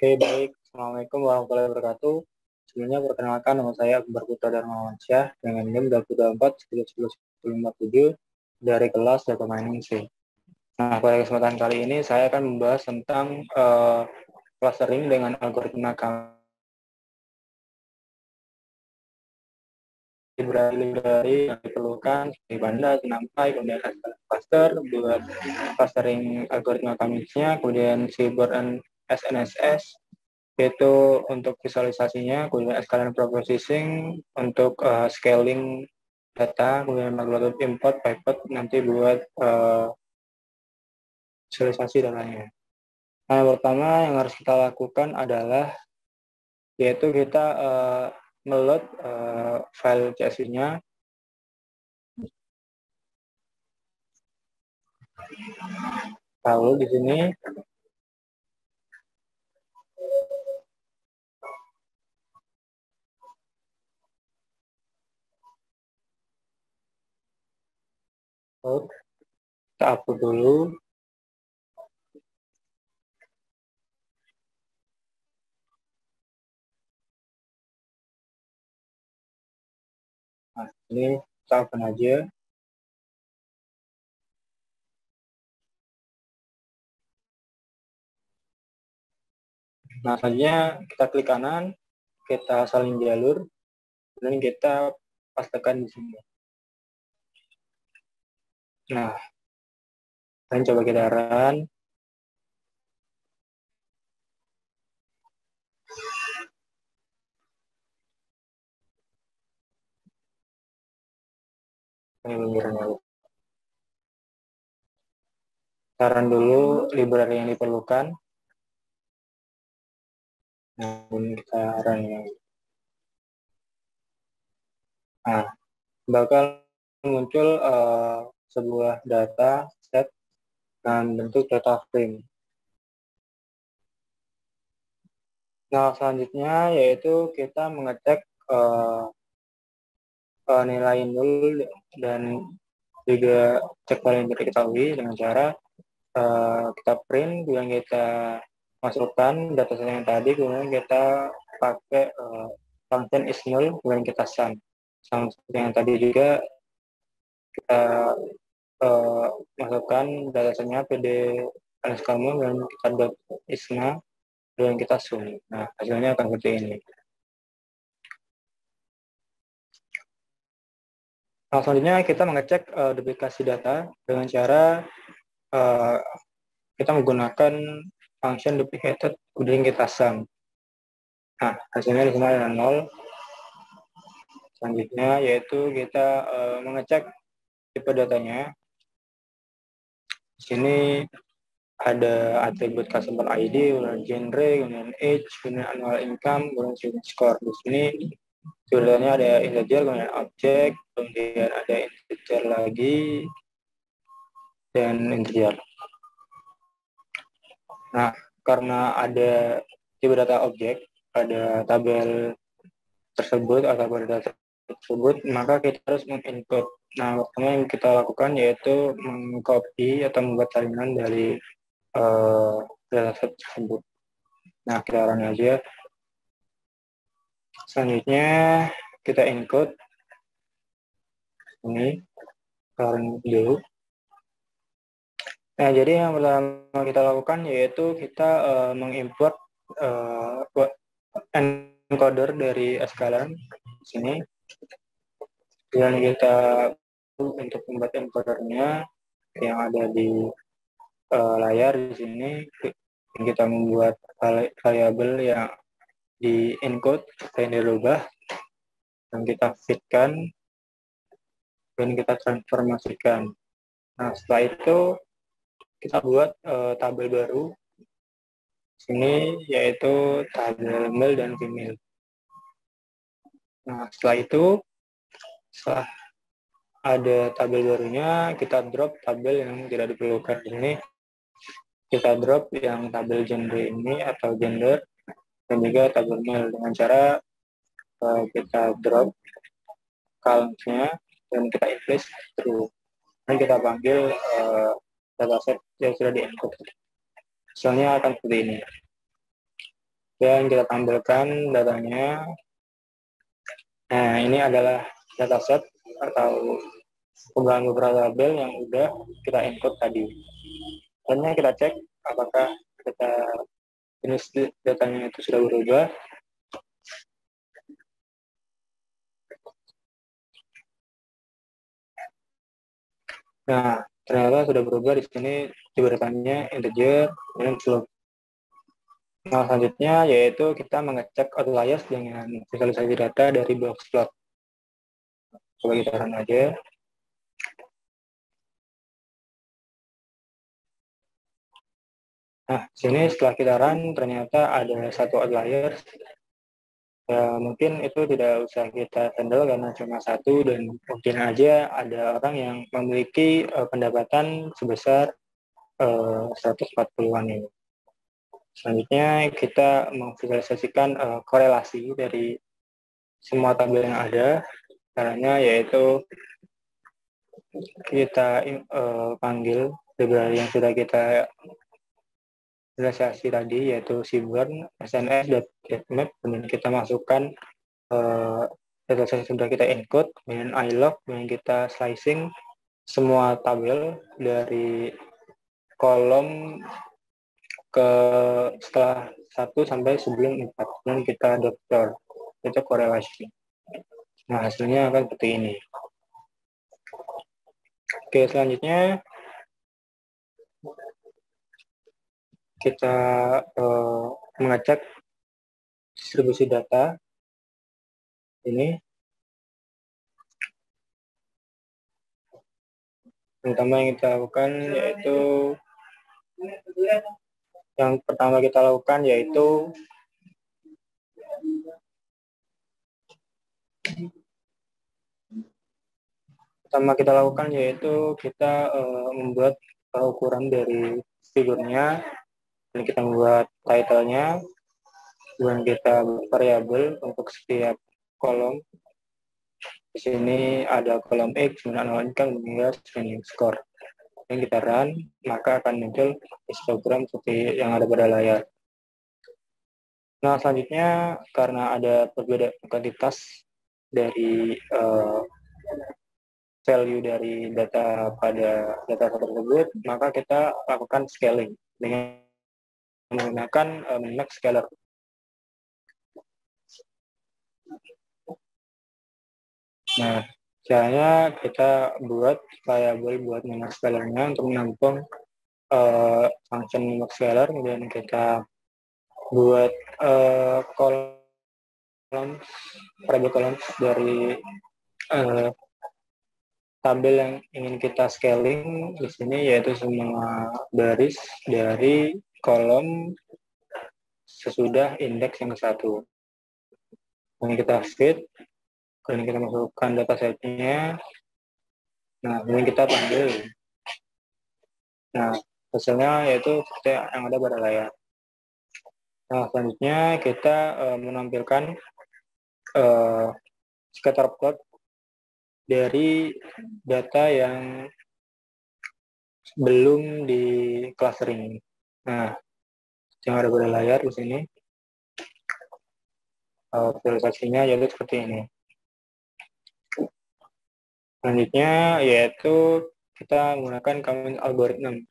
Oke, baik. Assalamualaikum warahmatullahi wabarakatuh. Sebelumnya perkenalkan, nama saya Akbar Putra Darmawansyah dengan NIM 24 dari kelas Data Mining C. Nah, pada kesempatan kali ini saya akan membahas tentang clustering dengan algoritma library yang diperlukan seperti Pandas, NumPy, kemudian cluster buat clustering algoritma Kamiksnya, kemudian Seaborn dan SNSS yaitu untuk visualisasinya, kemudian skalian processing untuk scaling data, kemudian magnetic import, pivot nanti buat visualisasi datanya. Nah, yang pertama yang harus kita lakukan adalah yaitu kita meload file CSV-nya. Lalu di sini kita upload dulu. Nah, ini kita open aja. Nah, selanjutnya kita klik kanan, kita salin jalur, dan kita pastekan di sini. Nah, dan coba kita run. Saran dulu library yang diperlukan. Nah, kita run yang. Nah, bakal muncul sebuah data set dengan bentuk data frame. Nah, selanjutnya yaitu kita mengecek nilai nul dan juga cek paling tidak diketahui dengan cara kita print, kemudian kita masukkan data set yang tadi, kemudian kita pakai function is null, kemudian kita sum. Sama seperti yang tadi juga kita masukkan data setnya pd kamu dan kita dot isna dan kita sum. Nah, hasilnya akan seperti ini. Nah, selanjutnya kita mengecek duplikasi data dengan cara kita menggunakan function duplicated, kemudian kita sum. Nah, hasilnya di sini ada 0. Selanjutnya yaitu kita mengecek tipe datanya. Di sini ada atribut customer ID, kemudian genre, kemudian age, kemudian annual income, kemudian student score. Di sini sebenarnya ada integer, kemudian objek, kemudian ada integer lagi, dan integer. Nah, karena ada tipe data objek pada tabel tersebut atau pada data tersebut, maka kita harus menginput. Nah, pertama yang kita lakukan yaitu mengcopy atau membuat salinan dari dataset tersebut. Nah, kita run aja. Selanjutnya kita encode ini, run dulu. Nah, jadi yang pertama kita lakukan yaitu kita mengimport encoder dari skalian di sini. Dan kita untuk membuat encodernya yang ada di layar di sini, kita membuat variabel yang di encode yang dirubah dan kita fitkan dan kita transformasikan. Nah, setelah itu kita buat tabel baru sini yaitu tabel male dan female. Nah, setelah itu setelah ada tabel barunya, kita drop tabel yang tidak diperlukan ini. Kita drop yang tabel genre ini atau gender dan juga tabel male dengan cara kita drop count-nya dan kita increase true. Dan kita panggil dataset yang sudah di-encode. Misalnya akan seperti ini. dan kita tampilkan datanya. Nah, ini adalah dataset atau beberapa tabel yang udah kita input tadi. Selanjutnya kita cek apakah kita jenis datanya itu sudah berubah. Nah, ternyata sudah berubah di sini jumlahnya integer dan float. Nah, selanjutnya yaitu kita mengecek outliers dengan visualisasi data dari boxplot. Coba kita run aja. Nah, sini setelah kita run ternyata ada satu outliers. Ya, mungkin itu tidak usah kita handle karena cuma satu dan mungkin aja ada orang yang memiliki pendapatan sebesar 140-an ini. Selanjutnya kita memvisualisasikan korelasi dari semua tabel yang ada. Caranya yaitu kita panggil library yang sudah kita visualisasi tadi yaitu Seaborn, SNS.getMap, kemudian kita masukkan data yang sudah kita input, kemudian ilog, kemudian kita slicing semua tabel dari kolom ke setelah 1 sampai sebelum 4, dan kita dokter itu korelasi. Nah, hasilnya akan seperti ini. Oke, selanjutnya kita mengecek distribusi data ini. Pertama yang kita lakukan yaitu kita membuat ukuran dari figurnya, dan kita membuat title-nya, dan kita buat variabel untuk setiap kolom. Di sini ada kolom X, kemudian income, kemudian spending score. Yang kita run, maka akan muncul histogram seperti yang ada pada layar. Nah, selanjutnya karena ada perbedaan kuantitas dari value dari data pada data tersebut, maka kita lakukan scaling dengan menggunakan min-max scaler. Nah, caranya kita buat variabel buat min-max scalernya untuk menampung function min-max scaler, kemudian kita buat variabel columns dari tabel yang ingin kita scaling di sini, yaitu semua baris dari kolom sesudah indeks yang satu. Ini kita fit, kemudian kita masukkan datasetnya. Nah, ini kita panggil. Nah, hasilnya yaitu seperti yang ada pada layar. Nah, selanjutnya kita menampilkan scatter plot dari data yang belum di clustering. Nah, yang ada pada layar di sini visualisasinya yaitu seperti ini. Selanjutnya yaitu kita menggunakan common algorithm.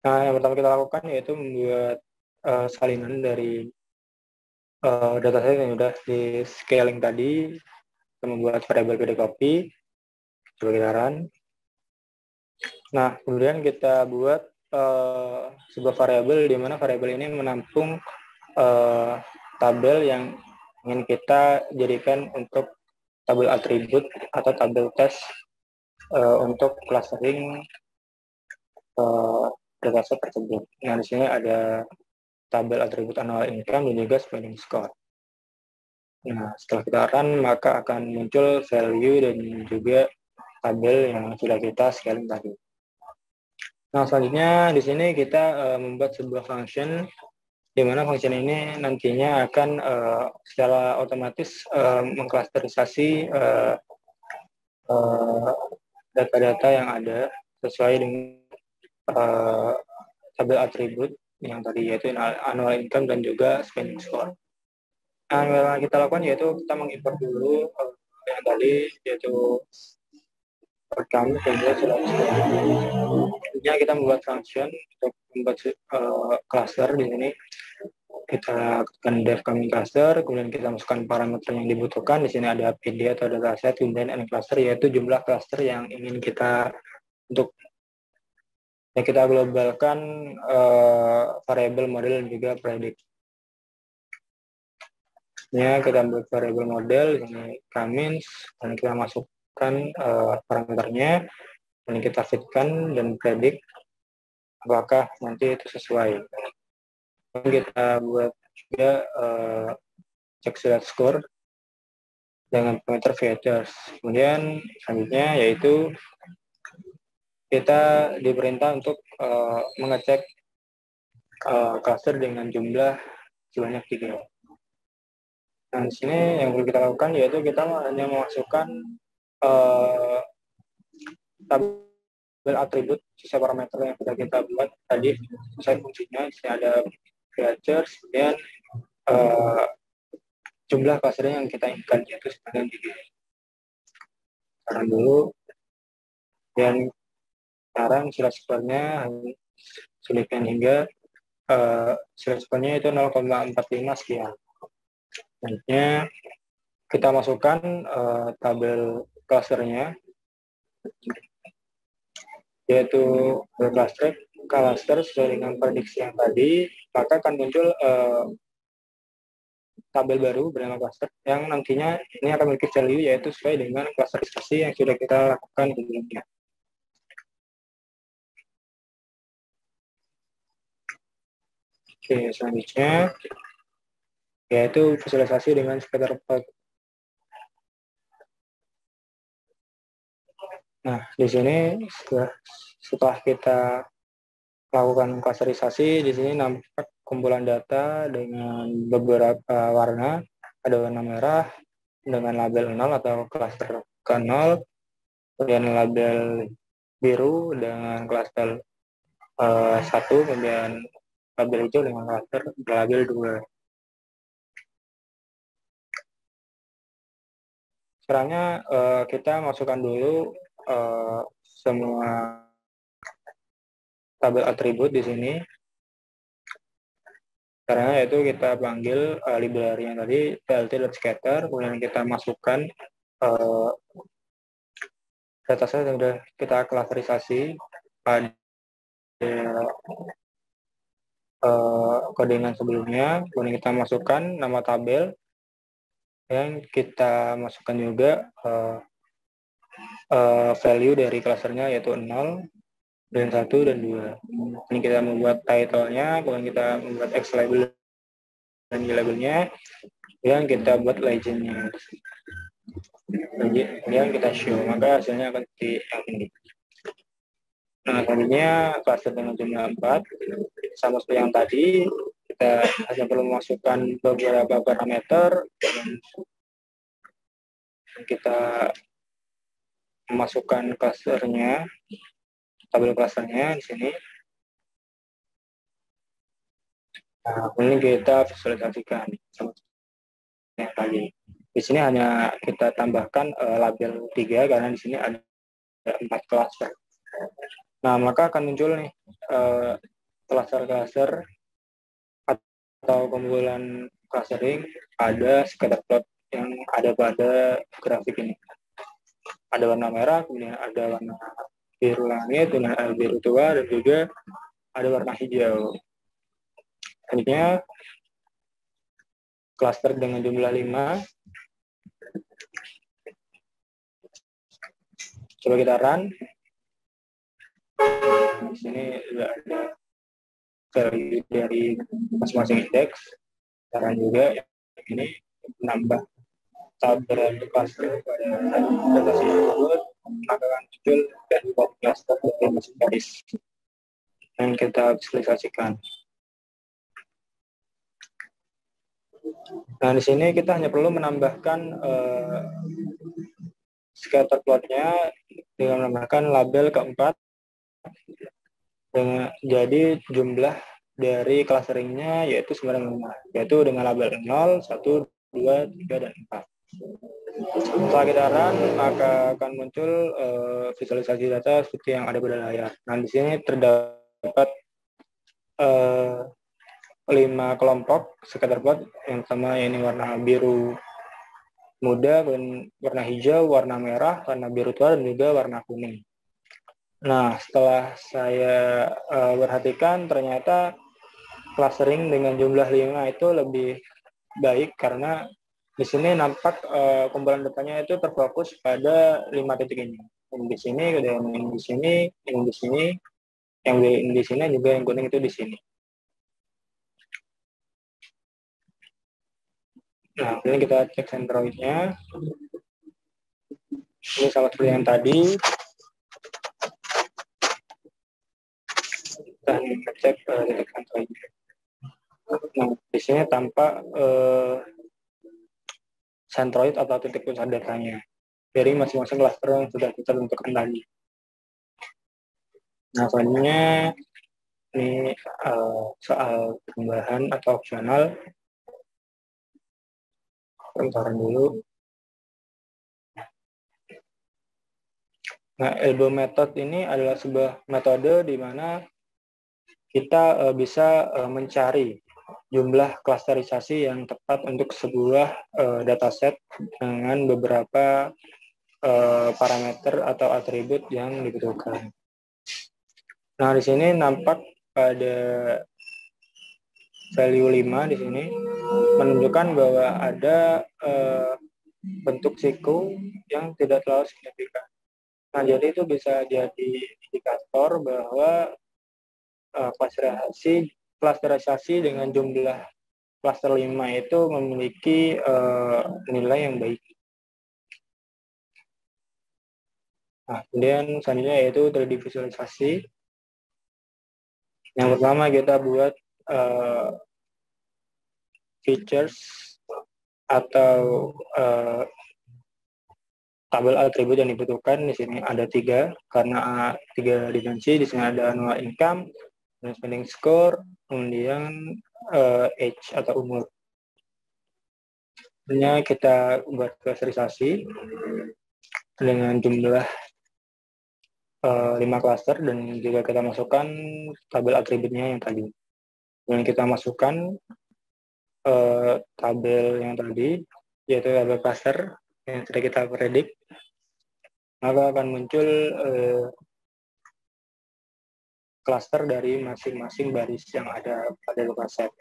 Nah, yang pertama kita lakukan yaitu membuat salinan dari dataset yang sudah di scaling tadi, kita membuat variabel PD copy. Coba kita run. Nah, kemudian kita buat sebuah variabel di mana variabel ini menampung tabel yang ingin kita jadikan untuk tabel atribut atau tabel tes untuk clustering dataset tersebut. Nah, di sini ada tabel atribut annual income dan juga spending score. Nah, setelah kita run, maka akan muncul value dan juga tabel yang sudah kita scaling tadi. Nah, selanjutnya di sini kita membuat sebuah function, di mana function ini nantinya akan secara otomatis mengklasterisasi data-data yang ada sesuai dengan tabel atribut yang tadi yaitu annual income dan juga spending score. Nah, yang kita lakukan yaitu kita mengimport dulu yang tadi yaitu kami kemudian sudah ya, kita membuat function untuk membuat cluster di sini. Kita akan dev kami cluster, kemudian kita masukkan parameter yang dibutuhkan. Di sini ada PD atau dataset, kemudian n cluster yaitu jumlah cluster yang ingin kita untuk ya, kita globalkan variable model dan juga predict. Ya, kita buat variable model ini commits dan kita masukkan parameternya dan kita fitkan dan predict apakah nanti itu sesuai. Dan kita buat juga check select score dengan parameter features. Kemudian selanjutnya yaitu kita diperintah untuk mengecek cluster dengan jumlah sebanyak 3. Nah, di sini yang perlu kita lakukan yaitu kita hanya memasukkan tabel atribut sesuai parameter yang sudah kita buat tadi sesuai fungsinya. Di sini ada features, kemudian jumlah cluster yang kita inginkan yaitu sebanyak 3. Sekarang dulu, dan sekarang select score-nya selipkan hingga select score-nya itu 0,45 sekian. Selanjutnya kita masukkan tabel clusternya yaitu cluster sesuai dengan prediksi yang tadi, maka akan muncul tabel baru bernama cluster yang nantinya ini akan memiliki value yaitu sesuai dengan klasterisasi yang sudah kita lakukan sebelumnya. Oke, selanjutnya yaitu visualisasi dengan scatterplot. Nah, di sini setelah kita lakukan klasterisasi, di sini nampak kumpulan data dengan beberapa warna. Ada warna merah dengan label 0 atau klaster ke 0, kemudian label biru dengan klaster 1, kemudian label hijau dengan klaster label 2. Caranya kita masukkan dulu semua tabel atribut di sini. Caranya yaitu kita panggil library yang tadi tlt.scatter, kemudian kita masukkan dataset yang sudah kita klasterisasi pada codingan sebelumnya, kemudian kita masukkan nama tabel yang kita masukkan juga value dari klasternya yaitu 0, dan 1, dan 2. Ini kita membuat title-nya, kemudian kita membuat X label dan Y labelnya, yang kita buat legend-nya. Kemudian kita show, maka hasilnya akan seperti yang ini. Nah, tadinya cluster dengan jumlah 4, sama seperti yang tadi, kita hanya perlu memasukkan beberapa parameter, dan kita memasukkan clusternya, tabel clusternya di sini. Nah, ini kita visualisasikan yang tadi. Di sini hanya kita tambahkan label 3 karena di sini ada 4 cluster. Nah, maka akan muncul nih cluster-cluster atau kumpulan clustering ada scatterplot yang ada pada grafik ini. Ada warna merah, kemudian ada warna biru langit, kemudian ada biru tua, dan juga ada warna hijau. Selanjutnya cluster dengan jumlah 5. Coba kita run. Di sini sudah ada value dari masing-masing indeks. Cara juga ini menambah tabel cluster pada data tersebut, maka akan muncul dan cluster dari masing garis yang kita visualisasikan. Nah, di sini kita hanya perlu menambahkan scatter plotnya dengan menambahkan label keempat Jadi jumlah dari clusteringnya yaitu 95, yaitu dengan label 0, 1, 2, 3, dan 4. Setelah kita run, maka akan muncul visualisasi data seperti yang ada pada layar. Nah, di sini terdapat 5 kelompok scatterplot. Yang pertama ini warna biru muda, warna hijau, warna merah, warna biru tua, dan juga warna kuning. Nah, setelah saya perhatikan, ternyata clustering dengan jumlah 5 itu lebih baik karena di sini nampak kumpulan datanya itu terfokus pada 5 titik ini. Yang di sini, kemudian yang di sini, yang di sini, yang di sini, juga yang kuning itu di sini. Nah, ini kita cek centroidnya. Ini sama seperti yang tadi. Dan ngecek titik centroidnya. Nah, di sini tampak centroid atau titik pusat datanya dari masing-masing cluster yang sudah kita tentukan tadi. Nah, selanjutnya ini soal tambahan atau opsional. Sebentar dulu. Nah, elbow method ini adalah sebuah metode di mana kita bisa mencari jumlah klasterisasi yang tepat untuk sebuah dataset dengan beberapa parameter atau atribut yang dibutuhkan. Nah, di sini nampak pada value 5 di sini menunjukkan bahwa ada bentuk siku yang tidak terlalu signifikan. Nah, jadi itu bisa jadi indikator bahwa klasterisasi dengan jumlah klaster 5 itu memiliki nilai yang baik. Nah, kemudian selanjutnya yaitu 3D visualisasi. Yang pertama kita buat features atau tabel atribut yang dibutuhkan. Di sini ada 3 karena 3 dimensi. Di sini ada annual income, spending score, kemudian age atau umur. Sebenarnya kita buat klasterisasi dengan jumlah 5 cluster dan juga kita masukkan tabel atributnya yang tadi. Dan kita masukkan tabel yang tadi, yaitu tabel cluster yang sudah kita predik, maka akan muncul cluster dari masing-masing baris yang ada pada dataset.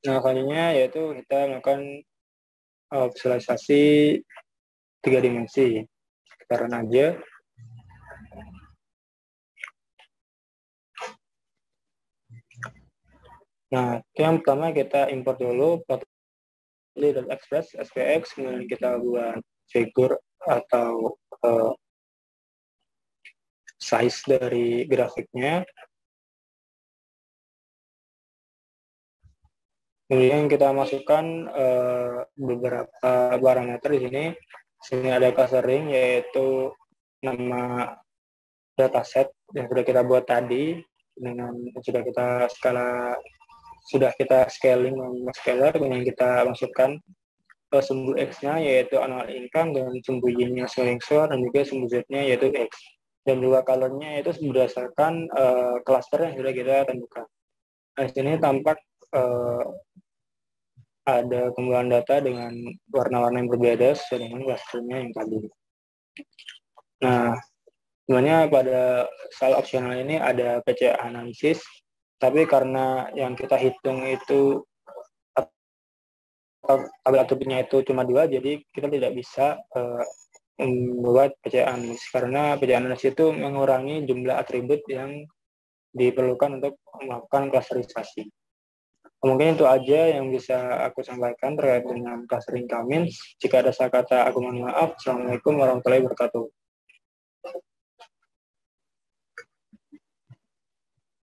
Nah, selanjutnya yaitu kita melakukan visualisasi 3 dimensi. Kita run aja. Nah, yang pertama kita import dulu Plotly.express, SPX, kemudian kita buat figur atau size dari grafiknya. Kemudian kita masukkan beberapa parameter di sini. Di sini ada clustering, yaitu nama dataset yang sudah kita buat tadi dengan sudah kita scaling dengan scalar, kemudian kita masukkan sumbu X-nya yaitu annual income, dan sumbu Y-nya spending score, dan juga sumbu Z-nya yaitu X. Dan juga color-nya itu berdasarkan cluster yang sudah kita tentukan. Nah, di sini tampak ada kumpulan data dengan warna-warna yang berbeda sesuai dengan cluster-nya yang tadi. Nah, sebenarnya pada soal opsional ini ada PCA analisis, tapi karena yang kita hitung itu tabel atributnya itu cuma 2, jadi kita tidak bisa membuat PCA analisis, karena PCA analisis itu mengurangi jumlah atribut yang diperlukan untuk melakukan klasterisasi. Mungkin itu aja yang bisa aku sampaikan terkait dengan clustering Cummins. Jika ada salah kata, aku mohon maaf. Assalamualaikum warahmatullahi wabarakatuh.